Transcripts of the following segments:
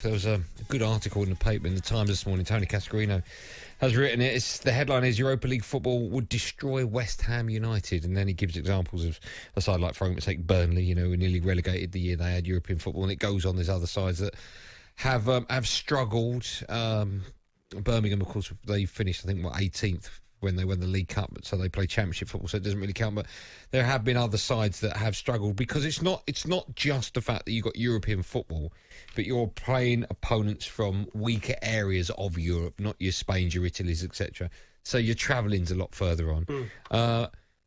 There was a good article in the paper in the Times this morning. Tony Cascarino has written it. The headline is Europa League football would destroy West Ham United. And then he gives examples of a side like, for argument's sake, Burnley, who nearly relegated the year they had European football. And it goes on, there's other sides that have struggled. Birmingham, of course, they finished, I think, 18th when they won the League Cup, so they play Championship football, so it doesn't really count. But there have been other sides that have struggled because it's not just the fact that you've got European football, but you're playing opponents from weaker areas of Europe, not your Spains, your Italys, etc. So your travelling's a lot further on.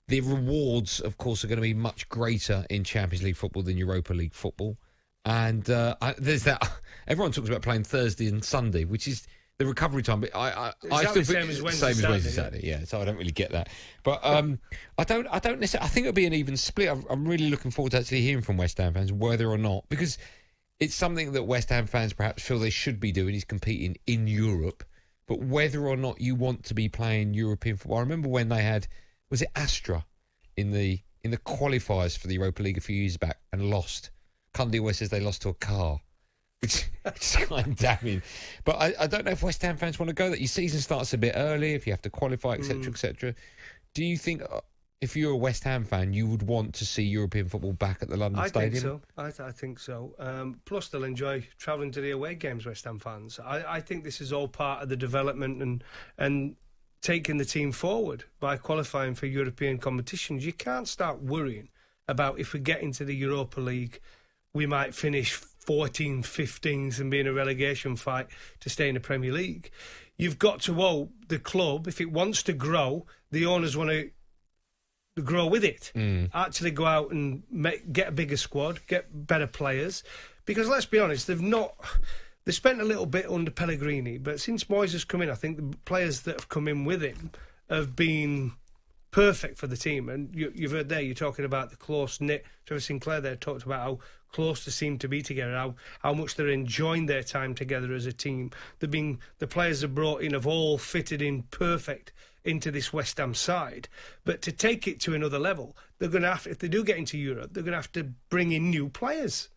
The rewards, of course, are going to be much greater in Champions League football than Europa League football. And there's that. Everyone talks about playing Thursday and Sunday, which is the recovery time, but I still same as Wednesday, Saturday, yeah. So I don't really get that, but I don't necessarily. I think it'll be an even split. I'm really looking forward to actually hearing from West Ham fans whether or not, because it's something that West Ham fans perhaps feel they should be doing is competing in Europe, but whether or not you want to be playing European football. I remember when they had, was it Astra in the qualifiers for the Europa League a few years back and lost. Cundy always says they lost to a car. Which is kind of damning. But I don't know if West Ham fans want to go that. Your season starts a bit early, if you have to qualify, etc., etc. Do you think, if you're a West Ham fan, you would want to see European football back at the London Stadium? I think so. Plus, they'll enjoy travelling to the away games, West Ham fans. I think this is all part of the development and taking the team forward by qualifying for European competitions. You can't start worrying about if we get into the Europa League, we might finish 14th, 15th and be in a relegation fight to stay in the Premier League. You've got to hope the club, if it wants to grow, the owners want to grow with it. Actually go out and get a bigger squad, get better players. Because let's be honest, they spent a little bit under Pellegrini, but since Moyes has come in, I think the players that have come in with him have been perfect for the team. And you've heard there, you're talking about the close-knit. Trevor Sinclair there talked about how close they seem to be together, how much they're enjoying their time together as a team. The players they've brought in have all fitted in perfect into this West Ham side. But to take it to another level, they're going to have, if they do get into Europe, they're going to have to bring in new players.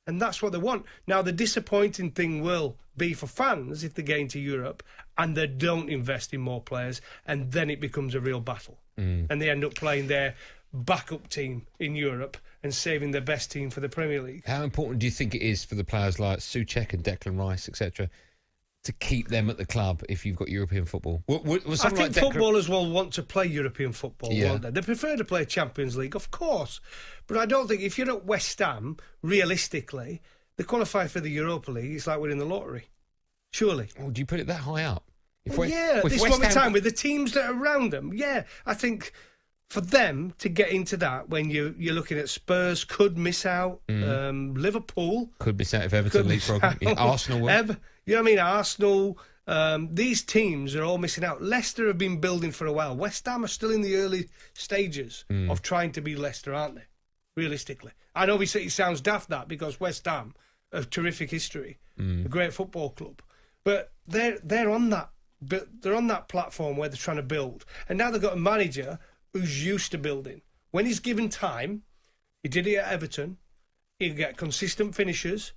And that's what they want. Now, the disappointing thing will be for fans if they get into Europe and they don't invest in more players, and then it becomes a real battle. And they end up playing their backup team in Europe and saving their best team for the Premier League. How important do you think it is for the players like Souček and Declan Rice, etc., to keep them at the club if you've got European football? I think footballers will want to play European football, won't they? They prefer to play Champions League, of course. But I don't think, if you're at West Ham, realistically, they qualify for the Europa League, it's like winning the lottery. Surely. Oh, do you put it that high up? At this moment in time, with the teams that are around them, I think for them to get into that, when you're looking at Spurs could miss out, Liverpool could miss out if Everton leapfrog. Arsenal will. You know what I mean? Arsenal. These teams are all missing out. Leicester have been building for a while. West Ham are still in the early stages of trying to be Leicester, aren't they? Realistically, I know it sounds daft that, because West Ham have terrific history, a great football club, but they're on that. But they're on that platform where they're trying to build, and now they've got a manager who's used to building. When he's given time, he did it at Everton, he'll get consistent finishers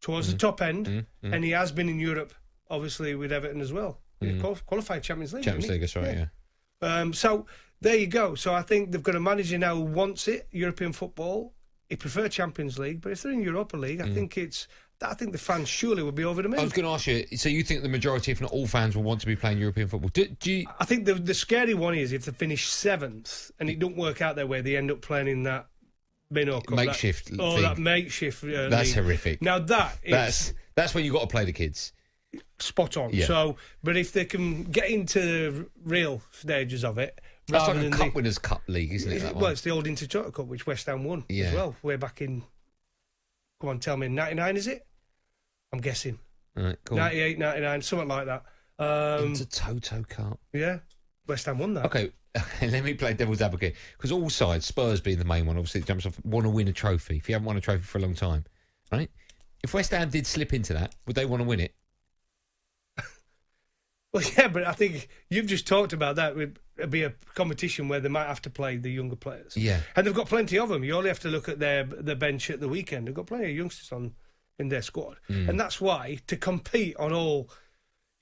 towards the top end, and he has been in Europe, obviously, with Everton as well. He qualified Champions League. Champions League, that's right, yeah. So there you go. So I think they've got a manager now who wants it, European football. He prefers Champions League, but if they're in Europa League, I think the fans surely would be over the moon. I was going to ask you, so you think the majority, if not all fans, will want to be playing European football? Do you... I think the scary one is if they finish 7th and it don't work out their way, they end up playing in that Minnow Cup. Makeshift thing. That makeshift That's league. Horrific. Now that's when you've got to play the kids. Spot on. Yeah. So, but if they can get into real stages of it... That's like a Cup Winners' Cup league, isn't it? Well, it's the old Intertoto Cup, which West Ham won as well, way back in... Come on, tell me, 99, is it? I'm guessing. Right, cool. 98, 99, something like that. Intertoto Cup. Yeah, West Ham won that. Okay, let me play devil's advocate. Because all sides, Spurs being the main one, obviously, it jumps off, want to win a trophy. If you haven't won a trophy for a long time, right? If West Ham did slip into that, would they want to win it? Well, yeah, but I think you've just talked about that. It'd be a competition where they might have to play the younger players. Yeah. And they've got plenty of them. You only have to look at their bench at the weekend. They've got plenty of youngsters on in their squad, and that's why to compete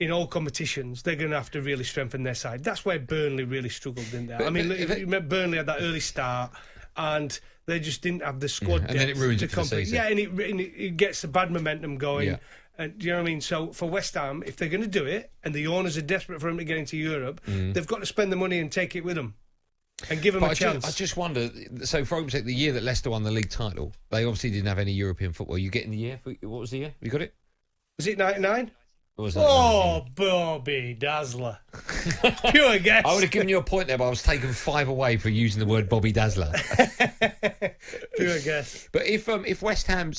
in all competitions, they're going to have to really strengthen their side. That's where Burnley really struggled, didn't they? Remember Burnley had that early start, and they just didn't have the squad depth and then it ruins to it for the compete. season. Yeah, and it gets the bad momentum going. Yeah. And do you know what I mean? So for West Ham, if they're going to do it, and the owners are desperate for them to get into Europe, they've got to spend the money and take it with them, and give them a chance. I just wonder. So for argument's sake, the year that Leicester won the league title, they obviously didn't have any European football. You getting the year? What was the year? You got it? Was it 99? Oh, Bobby Dazzler. Pure guess. I would have given you a point there, but I was taking 5 away for using the word Bobby Dazzler. Pure guess. But if West Ham,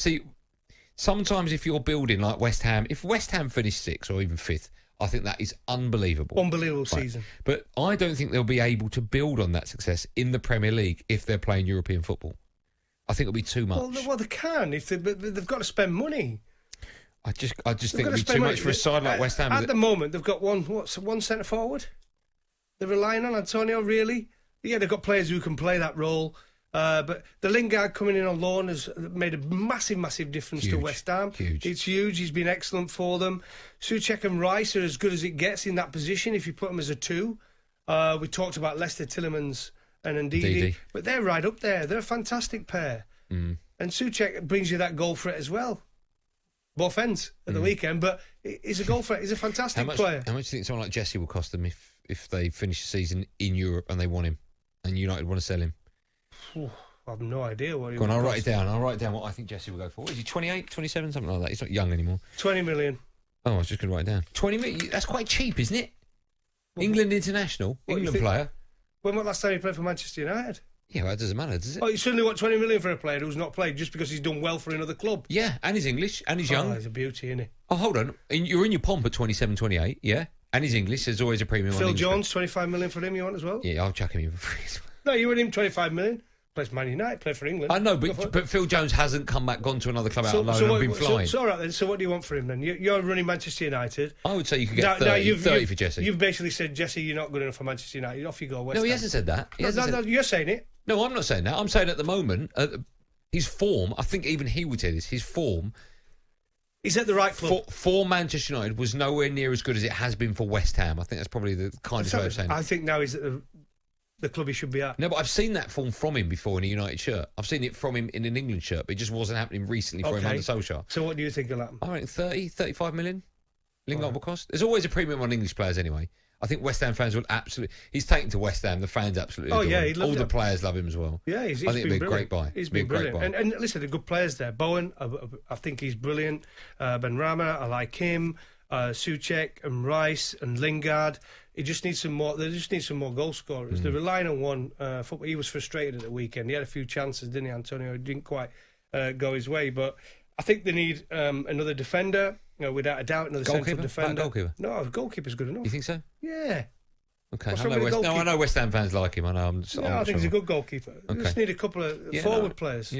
sometimes if you're building like West Ham, if West Ham finish 6th or even 5th, I think that is unbelievable. Unbelievable season. But I don't think they'll be able to build on that success in the Premier League if they're playing European football. I think it'll be too much. Well, they can, but they've got to spend money. I just think it'll be too much for a side like West Ham. At the moment, they've got one centre forward. They're relying on Antonio, really. Yeah, they've got players who can play that role. But the Lingard coming in on loan has made a massive, massive difference to West Ham. Huge. It's huge. He's been excellent for them. Souček and Rice are as good as it gets in that position if you put them as a 2. We talked about Leicester, Tielemans and Ndidi. But they're right up there. They're a fantastic pair. And Souček brings you that goal threat as well. Both ends at the weekend, but he's a goal threat. He's a fantastic player. How much do you think someone like Jesse will cost them if they finish the season in Europe and they want him and United want to sell him? I have no idea what he Go on, I'll write it down. I'll write down what I think Jesse will go for. What is he, 28, 27, something like that? He's not young anymore. 20 million. Oh, I was just going to write it down. 20 million? That's quite cheap, isn't it? England international, England player. When was the last time he played for Manchester United? Yeah, well, that doesn't matter, does it? Oh, you suddenly want 20 million for a player who's not played just because he's done well for another club? Yeah, and he's English, and he's young. Oh, he's a beauty, isn't he? Oh, hold on. You're in your pomp at 27, 28, yeah? And he's English. There's always a premium on Phil English. Jones, 25 million for him you want as well? Yeah, I'll chuck him in for free as well. No, you want him 25 million? Plays Man United, play for England. I know, but Phil Jones hasn't come back, gone to another club out on loan and been flying. So all right then, so what do you want for him then? You're running Manchester United. I would say you could get 30 for Jesse. You've basically said, Jesse, you're not good enough for Manchester United. Off you go, West Ham. No, he hasn't said that. No, you're saying it. No, I'm not saying that. I'm saying at the moment, his form, I think even he would say this, his form... He's at the right club. For Manchester United was nowhere near as good as it has been for West Ham. I think that's probably the kindest way of saying it. I think now he's at the club he should be at. No, but I've seen that form from him before in a United shirt. I've seen it from him in an England shirt, but it just wasn't happening recently for him under Solskjaer. So what do you think will happen? I reckon 30, 35 million Lingard will cost. There's always a premium on English players anyway. I think West Ham fans will absolutely... He's taken to West Ham. The fans absolutely adore him. All the players love him as well. Yeah, he's I think been it'd be a great buy. He's been brilliant. And listen, the good players there. Bowen, I think he's brilliant. Ben Rama, I like him. Souček and Rice and Lingard. He just needs some more. They just need some more goal scorers. They're relying on one. He was frustrated at the weekend. He had a few chances, didn't he, Antonio? It didn't quite go his way. But I think they need another defender. Without a doubt, another central defender. Goalkeeper? No, a goalkeeper's good enough. You think so? Yeah. Okay. I know West Ham fans like him. I know. I think he's a good goalkeeper. They just need a couple of forward players.